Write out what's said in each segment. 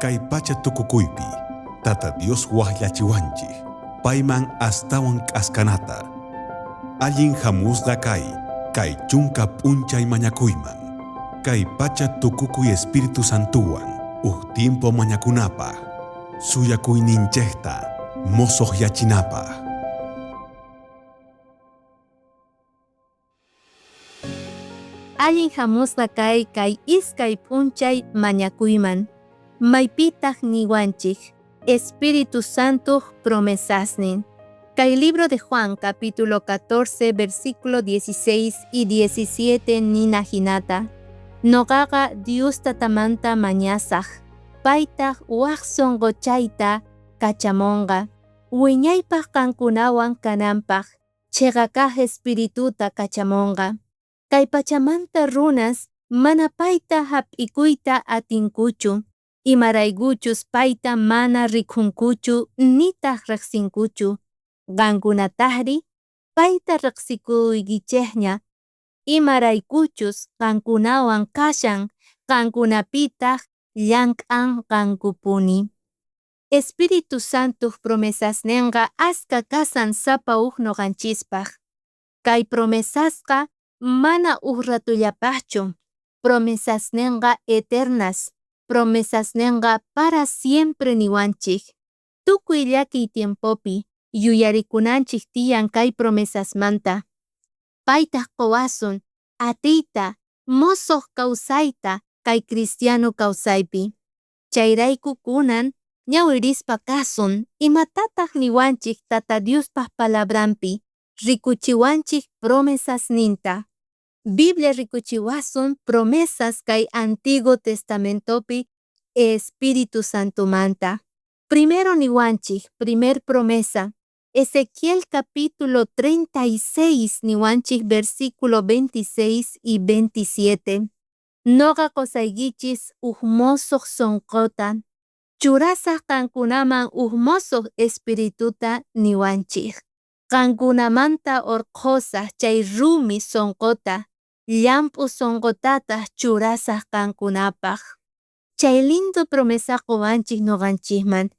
Kay pacha tukukuypi, Tata Dios wahyachiwanchik, payman astawan k'askanata. Allin hamusqa kay chunka p'unchay mañakuyman. Kay pacha tukukuy Espíritu Santuwan, tiempo mañakunapaq, suyakuyninchikta mosoqyachinapaq. Allin hamusqa kay iskay p'unchay mañakuyman. Maypitaq niwanchik, Espíritu Santo promesasnin. Kay libro de Juan capítulo 14 versículo 16 y 17 nina hinata. Noqaqa Dios tatamanta mañasaq, paytaq waq sonqochayta kachamonqa, wiñaypaq kankunawan kananpaq, chegakaq espirituta kachamonqa. Kay pachamanta runas mana payta hap'ikuyta atinkuchu, imaraykuchus payta mana rikhunkuchu nitaq riqsinkuchu. Qankunataqri payta riqsikuykichikña, imaraykuchus qankunawan kashan, qankunapitaq llank'an qankupuni. Espíritu Santo promesasninqa aska kasan sapa huk noqanchispaq. Kay promesasqa mana huk ratullapaqchu, promesasninqa eternas, promesasninqa para siempre niwanchik. Tukuy llakiy tiempopi yuyarikunanchik tiyan kay promesasmanta. Paytaq quwasun atiyta mosoq kawsayta kay cristiano kawsaypi. Chayrayku kunan ñawirispa kasun imatataq niwanchik Tata Diospaq palabranpi rikuchiwanchik promesasninta. Biblia rikuchiwasun promesas kay Antiguo Testamentopi Espíritu Santumanta. Primero niwanchik, primer promesa, Ezequiel capítulo 36 niwanchik versículo 26 y 27. Noqa qusaykichis huk mosoq sonqota, churasaq qankunaman huk mosoq espirituta niwanchik. Qankunamanta orqosaq chay rumi sonqota, llampu sonqotataq churasaq qankunapaq. Chay lindo promesa quwanchik noqanchikman,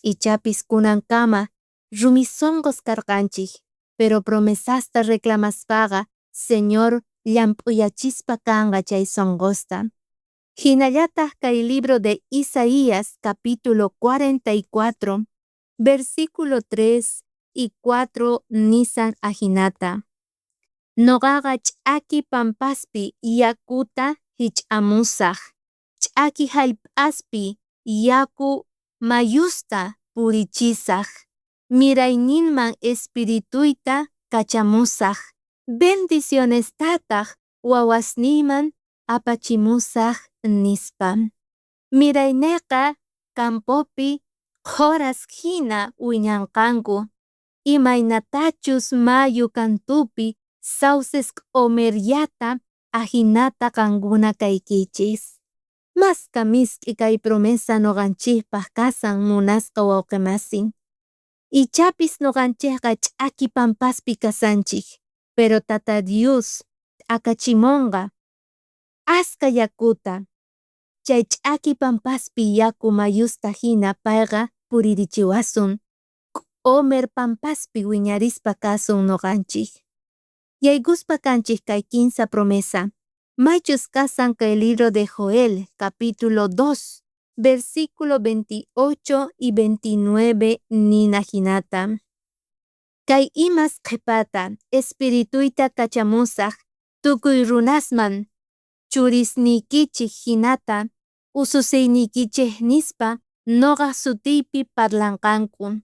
ichapis kunankama rumi sonqos karqanchik, pero promesasta reclamaspaqa Señor llampuyachispa kanqa chay sonqosta. Hinallataq kay libro de Isaías capítulo 44 versículo 3 y 4 nisan ahinata. Noqaqa ch'aki pampaspi yakuta hich'amusaq, ch'aki hallp'aspi yaku mayusta purichisaq, mirayninman espirituyta kachamusaq, bendicionestataq wawasniyman apachimusaq nispa. Mirayniqa campopi horas hina wiñanqanku, imaynatachus mayu kantupi sauces q'umiryata ahinata qankuna kaykichis. Maska misk'i kay promesa noqanchikpaq kasan munasqa wawqimasin. Ichapis noqanchikqa ch'aki pampaspi kasanchik, pero Tata Dios akachimonqa aska yakuta. Chay ch'aki pampaspi yaku mayusta hina payqa puririchiwasun, q'umir pampaspi wiñarispa kasun noqanchik. Yaykuspa kanchik kay quinsa promesa. Maychus kasan kay libro de Joel capítulo 2 versículo 28 y 29 nina hinata. Kay imas qhipata espirituyta kachamusaq tukuy runasman, churisnikichik hinata ususiynikichik nispa noqa sutiypi parlanqanku.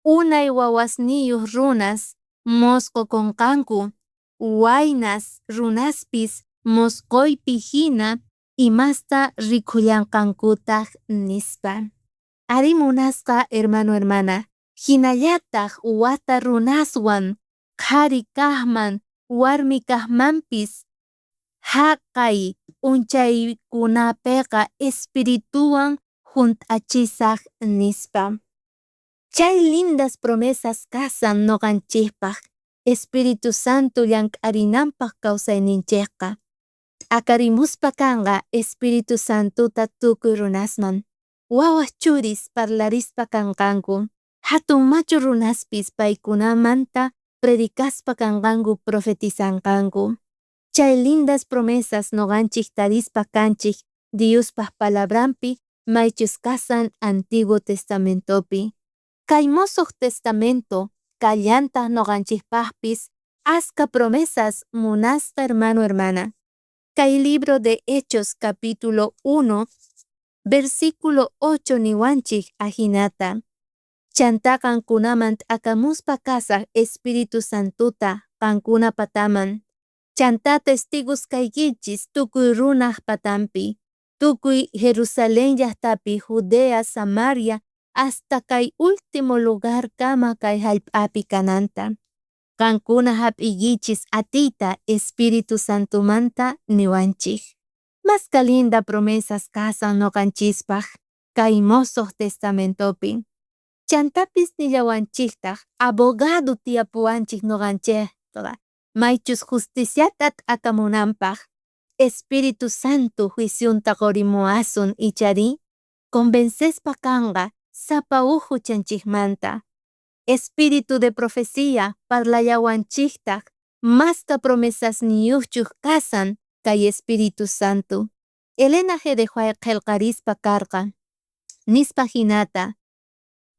Unay wawasniyuq runas mosqokunqanku, waynas runaspis mosqoypi hina imasta rikhullanqankutaq nispa. Ari munasqa hermano hermana, hinallataq wata runaswan, qhari kaqman, warmi kaqmanpis haqay p'unchaykunapiqa espirituwan junt'achisaq nispa. Chay lindas promesas kasan noqanchikpaq, Espíritu Santo llank'arinanpaq kawsayninchikqa. Akarimuspa kanqa Espíritu Santuta tukuy runasman. wawas churis parlarispa kankanku. Hatun machu runaspis paykunamanta predicaspa kankanku profetizankanku. Chay lindas promesas noganchik tarispa kanchik Diospa palabrampi maychus kasan Antiguo Testamentopi. Kay Mosoq Testamento kallanta noganchikpakpis aska promesas munasqa hermano hermana. Kay libro de Hechos capítulo 1 versículo 8 niwanchik ajinata. Chanta kankunamant akamuspa kasaq Espíritu Santuta kankuna pataman. Chanta testigos kaykinchis tukuy runaq patampi. Tukuy Jerusalén llaqtapi Judea, Samaria hasta kay último lugar kama kay hallp'api kananta. Kankuna hap'iykichis atiyta Espíritu Santumanta niwanchik. Masqa linda promesas kasan noqanchispaq kay Mosoq Testamentopi. Chantapis nillawanchiktaq abogado tiyapuwanchik noqanchikqa maychus justiciatat akamunanpaq. Espíritu Santo juiciunta qorimuasun ichari convencespa kanga sapa uju chanchikmanta. Espíritu de profecía parlayawanchiktaq masqa promesas niyuchuk kasan kay Espíritu Santo. Elena G. de qillqarispa karqa nispa hinata.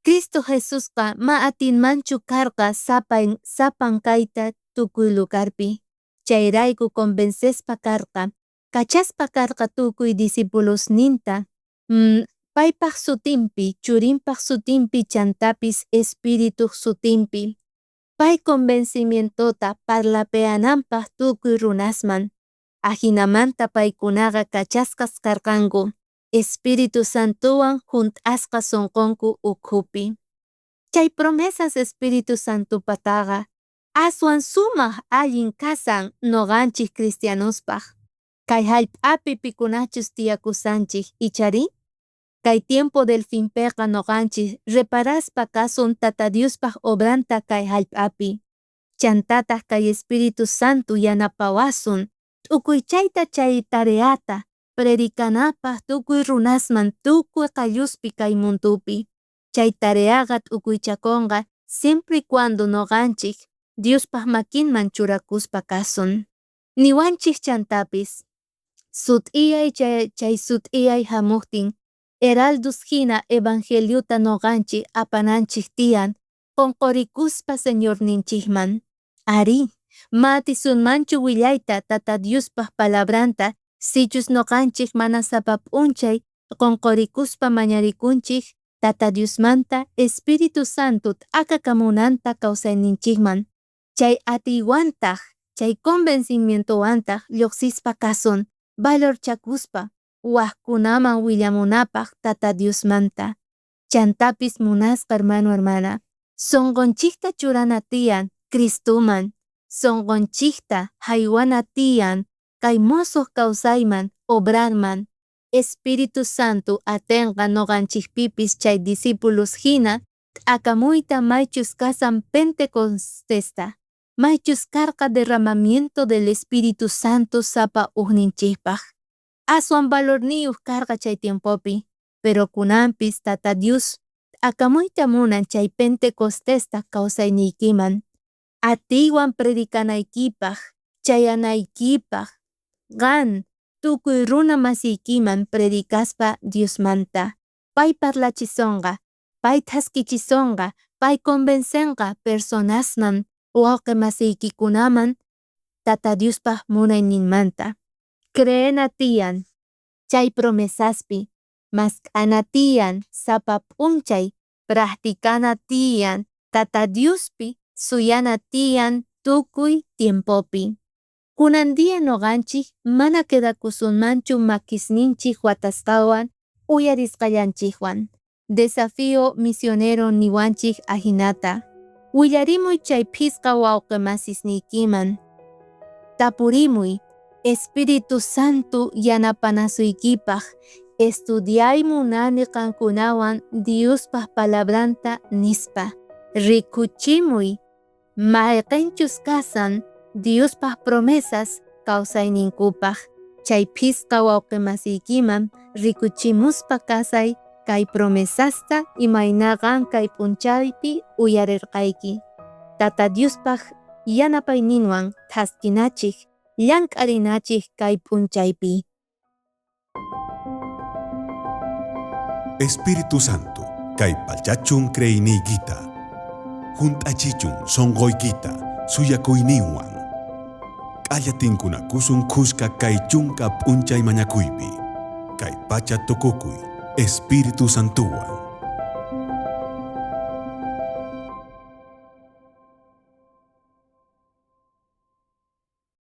Cristo Jesusqa ma atinmanchu karqa sapan kayta tukuy lugarpi. Chayrayku convencespa karqa, kachaspa karqa tukuy discípulosninta, paypaq sutinpi, churinpaq sutinpi chantapis Espíritu sutinpi. Pay convencimientota parlapeananpaq tukuy runasman. Ajinamanta paykunaqa kachasqas karqanku. Espíritu Santuwan junt'asqa sunqunku ukhupi. Chay promesas Espíritu Santupataqa aswan sumaq allin kasan noqanchik cristianospaq. Kay hallp'api pikunachus tiyakusanchik ichari. Kay tiempo del finpeqa noqanchik reparaspa kasun Tata Diospaq obranta kay hallp'api. Chantataq kay Espíritu Santo yanapawasun tukuy chayta chay tareata predicanapaq tukuy runasman tukuy qalluspi kay mundupi. Chay tareaqa tukuychakunqa siempre y cuando noqanchik Diospaq makinman churakuspa kasun. Niwanchik chantapis. Sut'iyay chay sut'iyay hamuqtin heraldus hina evangeliota noqanchik apananchik tiyan qonqorikuspa Señorninchikman. Ari, ma atisunmanchu willayta Tata Diospaq palabranta sichus noqanchik mana sapa p'unchay qonqorikuspa mañarikunchik Tata Diosmanta Espíritu Santo akakamunanta kawsayninchikman. Chay atiwantaq, chay convencimientowantaq lluqsispa kasun valorchakuspa waqkunaman willamunapaq Tata Diosmanta. Chantapis munasqa hermano hermana. Sunqunchikta churana tiyan Cristuman. Sunqunchikta haywana tiyan kay Mosoq kawsayman obrarman. Espíritu Santo atenqa noqanchikpipis chay discípulos hina akamuyta maychus kasan Pentecostesta. Maychus karqa derramamiento del Espíritu Santo sapa ujninchikpaq. Aswan valorniyuq karqa chay tiempopi, pero kunampis Tata Dios akamuyta munan chay Pentecostesta kawsayniykiman. Atiwan predicanaykipaq, chayanaykipaq, gan tukuy runa masiykiman predicaspa Diosmanta. Pay parlachisonqa, pay taskichisonqa, pay convencenqa personasman wawqi masiykikunaman Tata Diospaq munayninmanta. Creena tiyan, chay promesaspi, mask'ana tiyan, sapa p'unchay, practicana tiyan, Tata Diospi suyana tiyan tukuy tiempopi. Kunan día noqanchik mana quedakusunmanchu makisninchik watasqawan uyarisqallanchikwan. Desafío misionero niwanchik ajinata. Willarimuy chay phisqa wawqi masisniykiman. Tapurimuy Espíritu Santo yanapanasuykipaq. Estudiaymunani qankunawan Diospaq palabranta nispa. Rikuchimuy mayqinchus kasan Diospaq promesas kawsayninkupaq. Chay phisqa wawqi masiykiman rikuchimuspa kasay kay promesasta imaynaqa kay punchaypi uyarirqayki. Tata Diospaq yanapayninwan thaskinachik, llank'arinachik kay punchaypi. Espíritu Santo, kay pallachun creyniykita. Junt'achichun sonqoykita suyakuyninwan. K'allatinkunakusun kuska kay chunka p'unchay mañakuypi. Kay pacha tukukuy Espíritu Santuwan.